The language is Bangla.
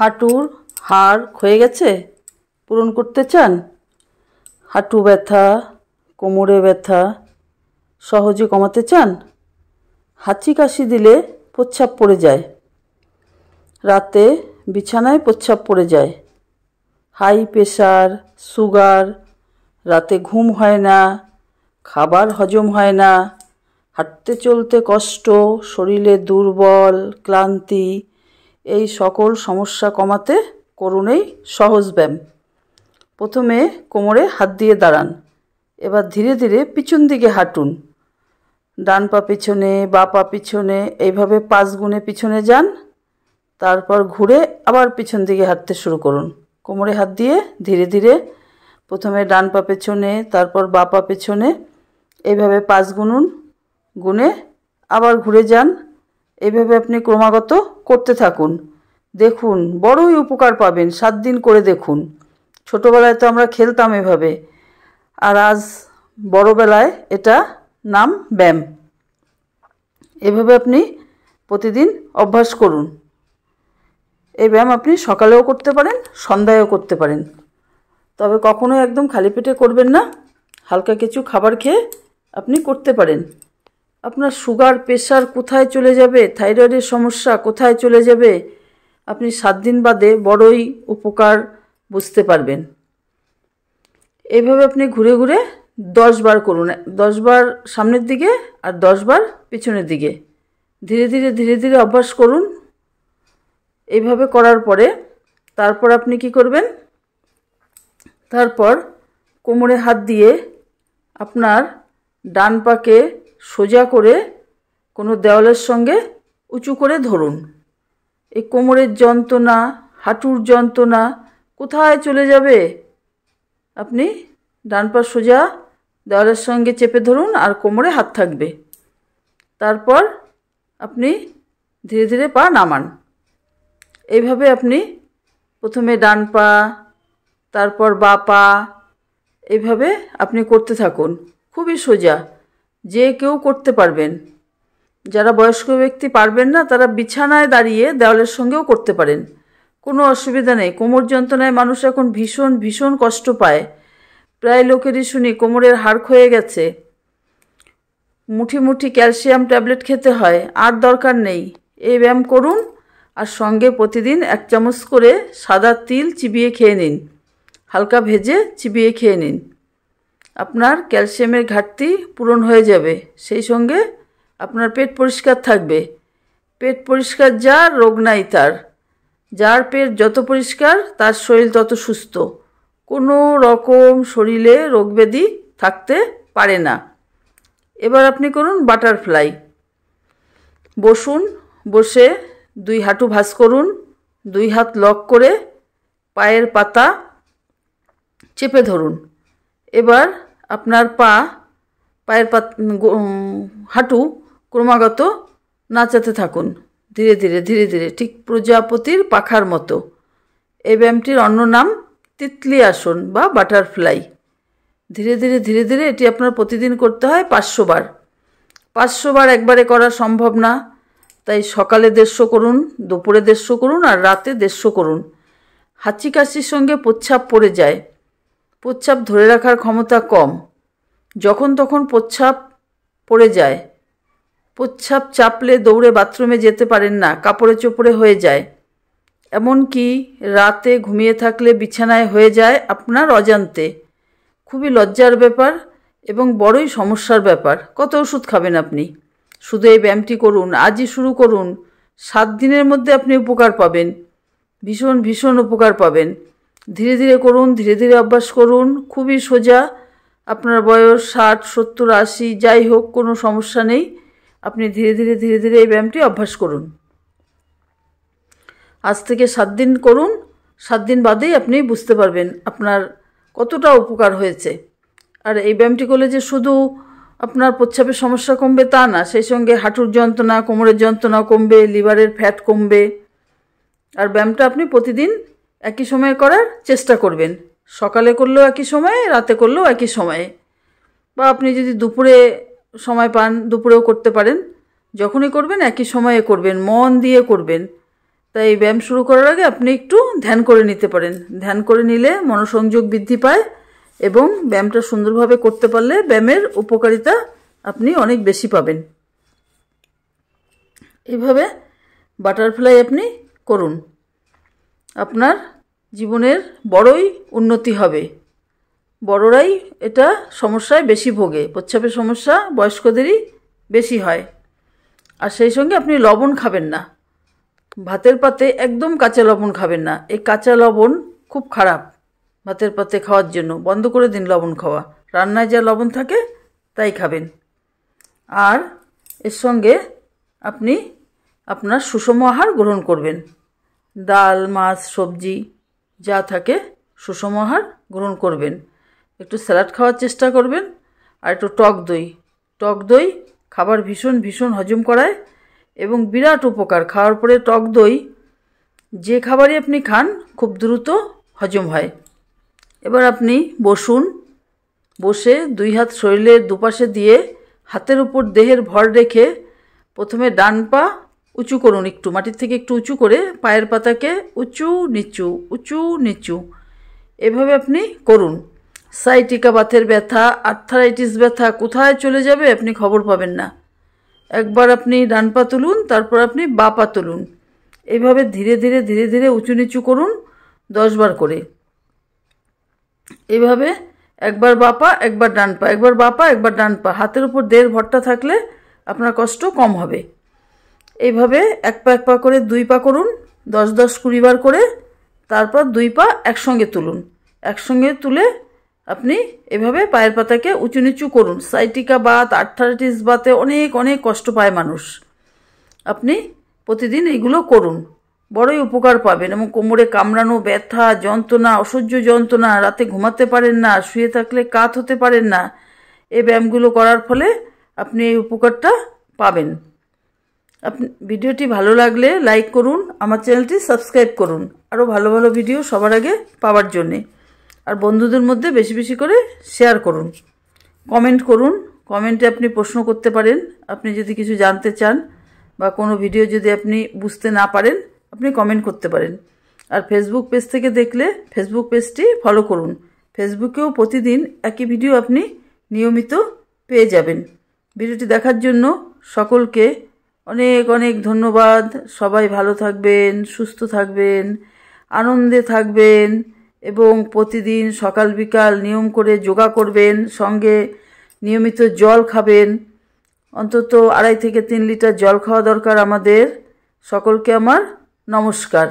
হাঁটুর হাড় ক্ষয়ে গেছে, পূরণ করতে চান? হাঁটু ব্যথা, কোমরে ব্যথা সহজে কমাতে চান? হাঁচি কাশি দিলে প্রস্রাব পড়ে যায়, রাতে বিছানায় প্রস্রাব পড়ে যায়, হাই প্রেশার, সুগার, রাতে ঘুম হয় না, খাবার হজম হয় না, হাঁটতে চলতে কষ্ট, শরীরে দুর্বল, ক্লান্তি, এই সকল সমস্যা কমাতে করুন এই সহজ ব্যায়াম। প্রথমে কোমরে হাত দিয়ে দাঁড়ান, এবার ধীরে ধীরে পিছন দিকে হাঁটুন। ডান পা পিছনে, বা পা পিছনে, এইভাবে 5 গুণে পিছনে যান, তারপর ঘুরে আবার পিছন দিকে হাঁটতে শুরু করুন। কোমরে হাত দিয়ে ধীরে ধীরে প্রথমে ডান পা পেছনে, তারপর বা পা পেছনে, এইভাবে 5 গুনুন, গুনে আবার ঘুরে যান। এইভাবে আপনি ক্রমাগত করতে থাকুন, দেখুন বড়ই উপকার পাবেন। 7 দিন করে দেখুন। ছোটোবেলায় তো আমরা খেলতাম এভাবে, আর আজ বড়বেলায় এটা নাম ব্যায়াম। এভাবে আপনি প্রতিদিন অভ্যাস করুন। এই ব্যায়াম আপনি সকালেও করতে পারেন, সন্ধ্যায়ও করতে পারেন, তবে কখনোই একদম খালি পেটে করবেন না। হালকা কিছু খাবার খেয়ে আপনি করতে পারেন। আপনার সুগার, প্রেশার কোথায় চলে যাবে, থাইরয়েডের সমস্যা কোথায় চলে যাবে, আপনি 7 দিন বাদে বড়ই উপকার বুঝতে পারবেন। এইভাবে আপনি ঘুরে ঘুরে 10 বার করুন, 10 বার সামনের দিকে আর 10 বার পিছনের দিকে। ধীরে ধীরে ধীরে ধীরে অভ্যাস করুন। এইভাবে করার পরে তারপর আপনি কি করবেন, তারপর কোমরে হাত দিয়ে আপনার ডান পাকে সোজা করে কোনো দেওয়ালের সঙ্গে উঁচু করে ধরুন। এই কোমরের যন্ত্রণা, হাঁটুর যন্ত্রণা কোথায় চলে যাবে, আপনি ডান পা সোজা দেওয়ালের সঙ্গে চেপে ধরুন আর কোমরে হাত থাকবে। তারপর আপনি ধীরে ধীরে পা নামান। এইভাবে আপনি প্রথমে ডান পা, তারপর বা পা, এইভাবে আপনি করতে থাকুন। খুবই সোজা, যে কেউ করতে পারবেন। যারা বয়স্ক ব্যক্তি পারবেন না, তারা বিছানায় দাঁড়িয়ে দেওয়ালের সঙ্গেও করতে পারেন, কোনো অসুবিধা নেই। কোমর যন্ত্রণায় মানুষ এখন ভীষণ ভীষণ কষ্ট পায়। প্রায় লোকেরই শুনি কোমরের হাড় ক্ষয়ে গেছে, মুঠি মুঠি ক্যালসিয়াম ট্যাবলেট খেতে হয়। আর দরকার নেই, এই ব্যায়াম করুন আর সঙ্গে প্রতিদিন 1 চামচ করে সাদা তিল চিবিয়ে খেয়ে নিন, হালকা ভেজে চিবিয়ে খেয়ে নিন। আপনার ক্যালসিয়ামের ঘাটতি পূরণ হয়ে যাবে, সেই সঙ্গে আপনার পেট পরিষ্কার থাকবে। পেট পরিষ্কার যার, রোগ নাই তার। যার পেট যত পরিষ্কার, তার শরীর তত সুস্থ। কোনো রকম শরীরে রোগব্যাধি থাকতে পারে না। এবার আপনি করুন বাটারফ্লাই। বসুন, বসে 2 হাঁটু ভাঁজ করুন, 2 হাত লক করে পায়ের পাতা চেপে ধরুন। এবার আপনার পায়ের হাঁটু ক্রমাগত নাচাতে থাকুন, ধীরে ধীরে ধীরে ধীরে, ঠিক প্রজাপতির পাখার মতো। এই ব্যায়ামটির অন্য নাম তিতলি আসন বা বাটারফ্লাই। ধীরে ধীরে ধীরে ধীরে এটি আপনার প্রতিদিন করতে হয় 500 বার। 500 বার একবারে করা সম্ভব না, তাই সকালে 150 করুন, দুপুরে 150 করুন আর রাতে 150 করুন। হাঁচি কাশির সঙ্গে প্রস্রাব পড়ে যায়, প্রস্রাব ধরে রাখার ক্ষমতা কম, যখন তখন প্রস্রাব পড়ে যায়, প্রস্রাব চাপলে দৌড়ে বাথরুমে যেতে পারেন না, কাপড়ে চোপড়ে হয়ে যায়, এমনকি রাতে ঘুমিয়ে থাকলে বিছানায় হয়ে যায় আপনার অজান্তে। খুবই লজ্জার ব্যাপার এবং বড়ই সমস্যার ব্যাপার। কত ওষুধ খাবেন আপনি? শুধু এই ব্যায়ামটি করুন, আজই শুরু করুন। 7 দিনের মধ্যে আপনি উপকার পাবেন, ভীষণ ভীষণ উপকার পাবেন। ধীরে ধীরে করুন, ধীরে ধীরে অভ্যাস করুন। খুবই সোজা। আপনার বয়স 60, 70, 80 যাই হোক, কোনো সমস্যা নেই। আপনি ধীরে ধীরে ধীরে ধীরে এই ব্যায়ামটি অভ্যাস করুন। আজ থেকে 7 দিন করুন, 7 দিন বাদেই আপনি বুঝতে পারবেন আপনার কতটা উপকার হয়েছে। আর এই ব্যায়ামটি করলে যে শুধু আপনার প্রস্রাবের সমস্যা কমবে তা না, সেই সঙ্গে হাঁটুর যন্ত্রণা, কোমরের যন্ত্রণা কমবে, লিভারের ফ্যাট কমবে। আর ব্যায়ামটা আপনি প্রতিদিন একই সময়ে করার চেষ্টা করবেন। সকালে করলেও একই সময়ে, রাতে করলেও একই সময়ে, বা আপনি যদি দুপুরে সময় পান দুপুরেও করতে পারেন। যখনই করবেন একই সময়ে করবেন, মন দিয়ে করবেন। তাই ব্যায়াম শুরু করার আগে আপনি একটু ধ্যান করে নিতে পারেন। ধ্যান করে নিলে মনোসংযোগ বৃদ্ধি পায় এবং ব্যায়ামটা সুন্দরভাবে করতে পারলে ব্যায়ামের উপকারিতা আপনি অনেক বেশি পাবেন। এইভাবে বাটারফ্লাই আপনি করুন, আপনার জীবনের বড়ই উন্নতি হবে। বড়রাই এটা সমস্যায় বেশি ভোগে, প্রস্রাবের সমস্যা বয়স্কদেরই বেশি হয়। আর সেই সঙ্গে আপনি লবণ খাবেন না, ভাতের পাতে একদম কাঁচা লবণ খাবেন না। এই কাঁচা লবণ খুব খারাপ ভাতের পাতে খাওয়ার জন্য, বন্ধ করে দিন লবণ খাওয়া। রান্নায় যা লবণ থাকে তাই খাবেন। আর এর সঙ্গে আপনি আপনার সুষম আহার গ্রহণ করবেন, ডাল, মাছ, সবজি যা থাকে সুষম আহার গ্রহণ করবেন। একটু স্যালাড খাওয়ার চেষ্টা করবেন, আর একটু টক দই। টক দই খাবার ভীষণ ভীষণ হজম করায় এবং বিরাট উপকার। খাওয়ার পরে টক দই যে খাবারই আপনি খান খুব দ্রুত হজম হয়। এবার আপনি বসুন, বসে দুই হাত শরীরের দুপাশে দিয়ে হাতের উপর দেহের ভর রেখে প্রথমে ডান পা উঁচু করুন, একটু মাটির থেকে একটু উঁচু করে পায়ের পাতাকে উঁচু নিচু উঁচু নিচু এভাবে আপনি করুন। সাইটিকা বাতের ব্যথা, আর্থারাইটিস ব্যথা কোথায় চলে যাবে আপনি খবর পাবেন না। একবার আপনি ডান পা তুলুন, তারপর আপনি বা পা তুলুন। এইভাবে ধীরে ধীরে ধীরে ধীরে উঁচু নিচু করুন 10 বার করে। এইভাবে একবার বা পা, একবার ডান পা, একবার বা পা, একবার ডান পা। হাতের উপর দেহের ভরটা থাকলে আপনার কষ্ট কম হবে। এইভাবে এক পা করে 2 পা করুন 10-10-20 বার করে। তারপর 2 পা একসঙ্গে তুলুন। একসঙ্গে তুলে আপনি এভাবে পায়ের পাতাকে উঁচু নিচু করুন। সাইটিকা বাত, আর্থারাইটিস বাতে অনেক অনেক কষ্ট পায় মানুষ। আপনি প্রতিদিন এইগুলো করুন, বড়ই উপকার পাবেন। এবং কোমরে কামড়ানো, ব্যথা, যন্ত্রণা, অসহ্য যন্ত্রণা, রাতে ঘুমাতে পারেন না, শুয়ে থাকলে কাত হতে পারেন না, এই ব্যায়ামগুলো করার ফলে আপনি এই উপকারটা পাবেন। আপনি ভিডিওটি ভালো লাগলে লাইক করুন, আমার চ্যানেলটি সাবস্ক্রাইব করুন আরও ভালো ভালো ভিডিও সবার আগে পাওয়ার জন্যে। আর বন্ধুদের মধ্যে বেশি বেশি করে শেয়ার করুন, কমেন্ট করুন। কমেন্টে আপনি প্রশ্ন করতে পারেন, আপনি যদি কিছু জানতে চান বা কোনো ভিডিও যদি আপনি বুঝতে না পারেন আপনি কমেন্ট করতে পারেন। আর ফেসবুক পেজ থেকে দেখলে ফেসবুক পেজটি ফলো করুন। ফেসবুকেও প্রতিদিন একই ভিডিও আপনি নিয়মিত পেয়ে যাবেন। ভিডিওটি দেখার জন্য সকলকে অনেক অনেক ধন্যবাদ। সবাই ভালো থাকবেন, সুস্থ থাকবেন, আনন্দে থাকবেন এবং প্রতিদিন সকাল বিকাল নিয়ম করে যোগা করবেন, সঙ্গে নিয়মিত জল খাবেন। অন্তত 2.5 থেকে 3 লিটার জল খাওয়া দরকার আমাদের। সকলকে আমার নমস্কার।